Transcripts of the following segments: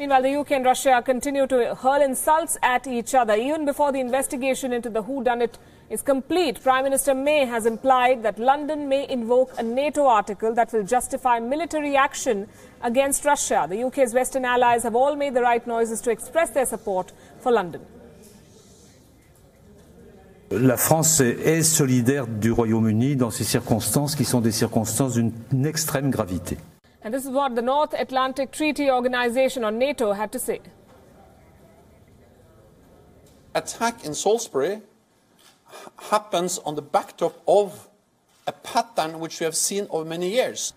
Meanwhile, the UK and Russia continue to hurl insults at each other. Even before the investigation into the whodunit is complete, Prime Minister May has implied that London may invoke a NATO article that will justify military action against Russia. The UK's Western allies have all made the right noises to express their support for London. La France est solidaire du Royaume-Uni dans ces circonstances qui sont des circonstances d'une extrême gravité. And this is what the North Atlantic Treaty Organization, or NATO, had to say. Attack in Salisbury happens on the backdrop of a pattern which we have seen over many years.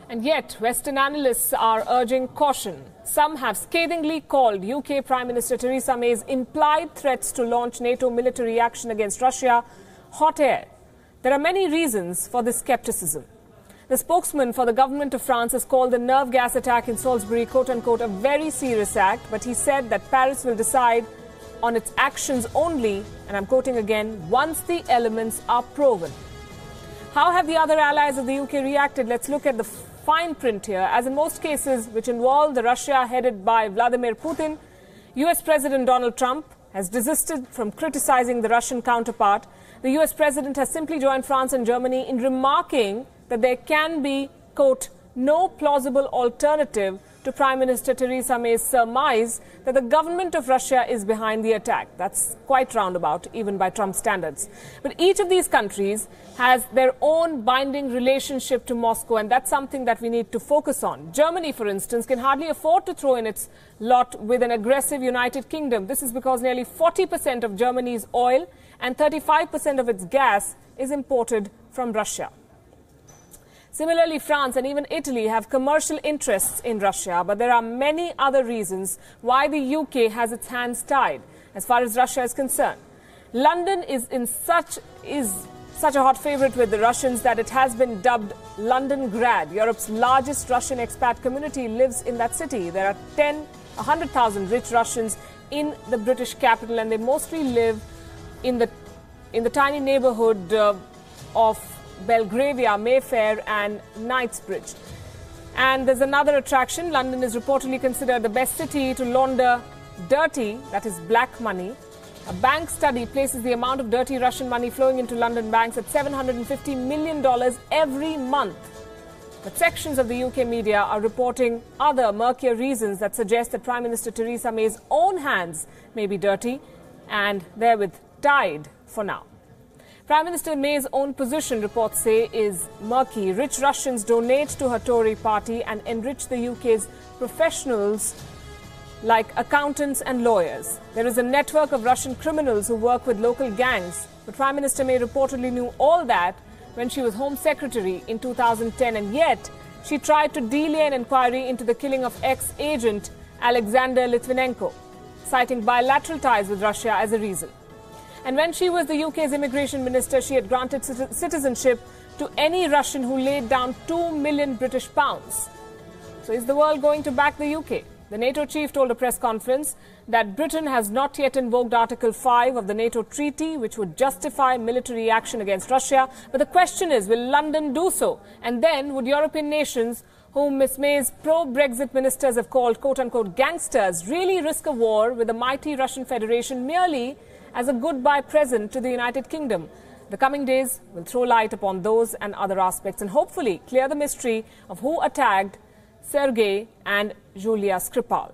And yet, Western analysts are urging caution. Some have scathingly called UK Prime Minister Theresa May's implied threats to launch NATO military action against Russia hot air. There are many reasons for this skepticism. The spokesman for the government of France has called the nerve gas attack in Salisbury, quote-unquote, a very serious act, but he said that Paris will decide on its actions only, and I'm quoting again, once the elements are proven. How have the other allies of the UK reacted? Let's look at the fine print here. As in most cases which involve the Russia headed by Vladimir Putin, US President Donald Trump has desisted from criticizing the Russian counterpart. The US President has simply joined France and Germany in remarking that there can be, quote, no plausible alternative to Prime Minister Theresa May's surmise that the government of Russia is behind the attack. That's quite roundabout, even by Trump standards. But each of these countries has their own binding relationship to Moscow, and that's something that we need to focus on. Germany, for instance, can hardly afford to throw in its lot with an aggressive United Kingdom. This is because nearly 40% of Germany's oil and 35% of its gas is imported from Russia. Similarly, France and even Italy have commercial interests in Russia, but there are many other reasons why the UK has its hands tied as far as Russia is concerned. London is such a hot favorite with the Russians that it has been dubbed London Grad. Europe's largest Russian expat community lives in that city. There are 100,000 rich Russians in the British capital, and they mostly live in the tiny neighborhood of Belgravia, Mayfair and Knightsbridge. And there's another attraction. London is reportedly considered the best city to launder dirty, that is black money. A bank study places the amount of dirty Russian money flowing into London banks at $750 million every month. But sections of the UK media are reporting other murkier reasons that suggest that Prime Minister Theresa May's own hands may be dirty and therewith tied for now. Prime Minister May's own position, reports say, is murky. Rich Russians donate to her Tory party and enrich the UK's professionals like accountants and lawyers. There is a network of Russian criminals who work with local gangs. But Prime Minister May reportedly knew all that when she was Home Secretary in 2010, and yet she tried to delay an inquiry into the killing of ex-agent Alexander Litvinenko, citing bilateral ties with Russia as a reason. And when she was the UK's immigration minister, she had granted citizenship to any Russian who laid down 2 million British pounds. So is the world going to back the UK? The NATO chief told a press conference that Britain has not yet invoked Article 5 of the NATO treaty, which would justify military action against Russia. But the question is, will London do so? And then would European nations, whom Ms May's pro-Brexit ministers have called, quote-unquote, gangsters, really risk a war with the mighty Russian Federation merely as a goodbye present to the United Kingdom? The coming days will throw light upon those and other aspects and hopefully clear the mystery of who attacked Sergei and Julia Skripal.